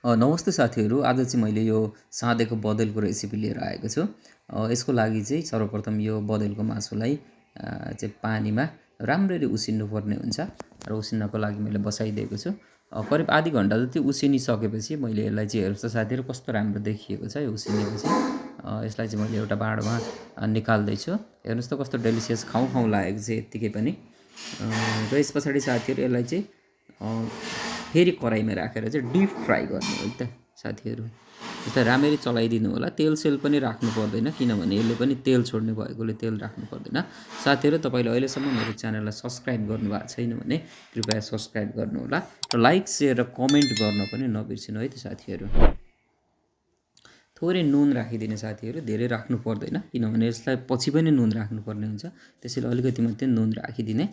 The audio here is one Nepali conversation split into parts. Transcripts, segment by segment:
नमस्ते साथीहरू। आज चाहिँ मैले यो सादेको बदेलको रेसिपी लिएर आएको छु। यसको लागि चाहिँ सर्वप्रथम यो बदेलको मासुलाई चाहिँ पानीमा राम्ररी उसिन्नुपर्ने हुन्छ र उसिन्नको लागि मैले बसाइदिएको छु। करिब आधी घन्टा जति उसिनिसकेपछि मैले यसलाई चाहिँ हेर्नुहोस् त साथीहरू, कस्तो राम्रो देखिएको छ यो उसिनेपछि। यसलाई चाहिँ मैले एउटा भाँडोमा निकाल्दैछु। हेर्नुहोस् त कस्तो डेलिसियस खाउँ खाउँ लागेको छ यत्तिकै पनि। र यस पछाडि साथीहरू यसलाई चाहिँ फेरि कराईमा राखेर चाहिँ डिप फ्राई गर्नु हो त साथीहरू। यसलाई राम्ररी चलाइदिनु होला। तेल सेल पनि राख्नु पर्दैन, किनभने यसले पनि तेल छोड्ने भएकोले तेल राख्नु पर्दैन। साथीहरू, तपाईँले अहिलेसम्म मेरो च्यानललाई सब्सक्राइब गर्नुभएको छैन भने कृपया सब्सक्राइब गर्नुहोला र लाइक सेयर र कमेन्ट गर्न पनि नबिर्सिनु है त साथीहरू। थोरै नुन राखिदिने साथीहरू, धेरै राख्नु पर्दैन, किनभने यसलाई पछि पनि नुन राख्नुपर्ने हुन्छ। त्यसैले अलिकति मात्रै नुन राखिदिने।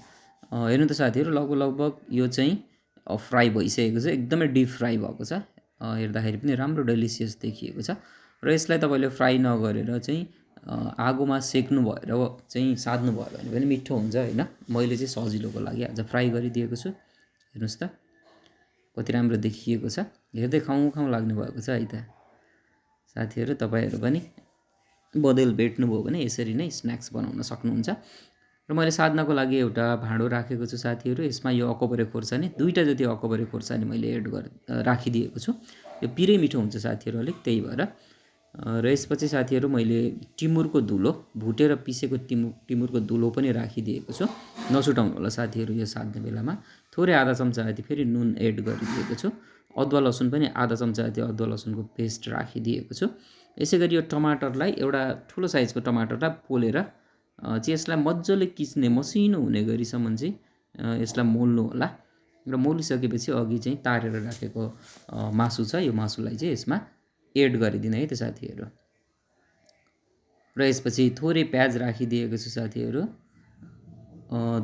हेर्नु त साथीहरू, लगभग यो चाहिँ फ्राई भइसकेको छ, एकदमै डिप फ्राई भएको छ। हेर्दाखेरि पनि राम्रो डेलिसियस देखिएको छ। र यसलाई तपाईँले फ्राई नगरेर चाहिँ आगोमा सेक्नु भएर चाहिँ साध्नु भयो भने पनि मिठो हुन्छ होइन। मैले चाहिँ सजिलोको लागि आज फ्राई गरिदिएको छु। हेर्नुहोस् त कति राम्रो देखिएको छ। हेर्दै खाउँ खाउँ लाग्नु भएको छ है त साथीहरू। तपाईँहरू पनि बदेल भेट्नुभयो भने यसरी नै स्न्याक्स बनाउन सक्नुहुन्छ। र मैले साध्नको लागि एउटा भाँडो राखेको छु साथीहरू। यसमा यो अकबरे खोर्सानी, 2टा जति अकबरे खोर्सानी मैले राखिदिएको छु। यो पिरै मिठो हुन्छ साथीहरू अलिक, त्यही भएर। र यसपछि साथीहरू मैले टिमुरको धुलो, भुटेर पिसेको टिमुरको धुलो पनि राखिदिएको छु। नछुटाउनु होला साथीहरू यो साध्ने बेलामा। थोरै आधा चम्चा जति फेरि नुन एड गरिदिएको छु। अदुवा लसुन पनि आधा चम्चा जति अदुवा लसुनको पेस्ट राखिदिएको छु। यसै गरी यो टमाटरलाई, एउटा ठुलो साइजको टमाटरलाई पोलेर चाहिँ यसलाई मजाले किच्ने, मसिनो हुने गरीसम्म चाहिँ यसलाई मोल्नु होला। र मोलिसकेपछि अघि चाहिँ तारेर राखेको मासु छ, यो मासुलाई चाहिँ यसमा एड गरिदिने है त साथीहरू। र यसपछि थोरै प्याज राखिदिएको छु साथीहरू।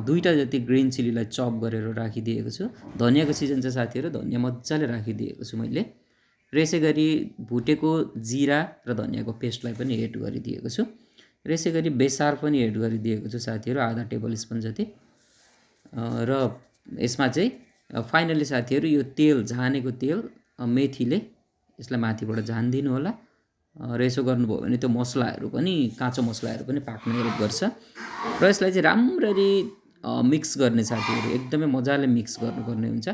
2टा जति ग्रिन चिल्लीलाई चप गरेर राखिदिएको छु। धनियाँको सिजन छ साथीहरू, धनियाँ मजाले राखिदिएको छु मैले। र यसै गरी भुटेको जिरा र धनियाँको पेस्टलाई पनि एड गरिदिएको छु। र यसै गरी बेसार पनि एड गरिदिएको छु साथीहरू, आधा टेबल स्पुन जति। र यसमा चाहिँ फाइनली साथीहरू यो तेल, झानेको तेल, मेथीले यसलाई माथिबाट झानिदिनु होला। र यसो गर्नुभयो भने त्यो मसलाहरू पनि, काँचो मसलाहरू पनि पाक्न हेल्प गर्छ। र यसलाई चाहिँ राम्ररी मिक्स गर्ने साथीहरू, एकदमै मजाले मिक्स गर्नुपर्ने हुन्छ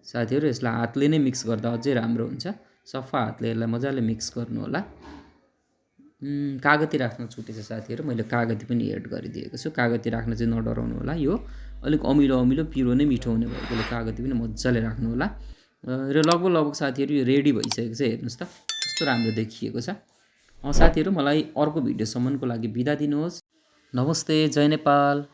साथीहरू। यसलाई हातले नै मिक्स गर्दा अझै राम्रो हुन्छ। सफा हातले यसलाई मजाले मिक्स गर्नु होला। कागती राख्न छुटेछ साथीहरू, मैले कागती पनि एड गरिदिएको छु। कागती राख्न चाहिँ नडराउनु होला। यो अलिक अमिलो अमिलो पिरो नै मिठो हुने भएकोले कागती पनि मजाले राख्नु होला। र लगभग साथीहरू यो रेडी भइसकेको छ। हेर्नुहोस् त कस्तो राम्रो देखिएको छ। साथीहरू, मलाई अर्को भिडियोसम्मको लागि बिदा दिनुहोस्। नमस्ते, जय नेपाल।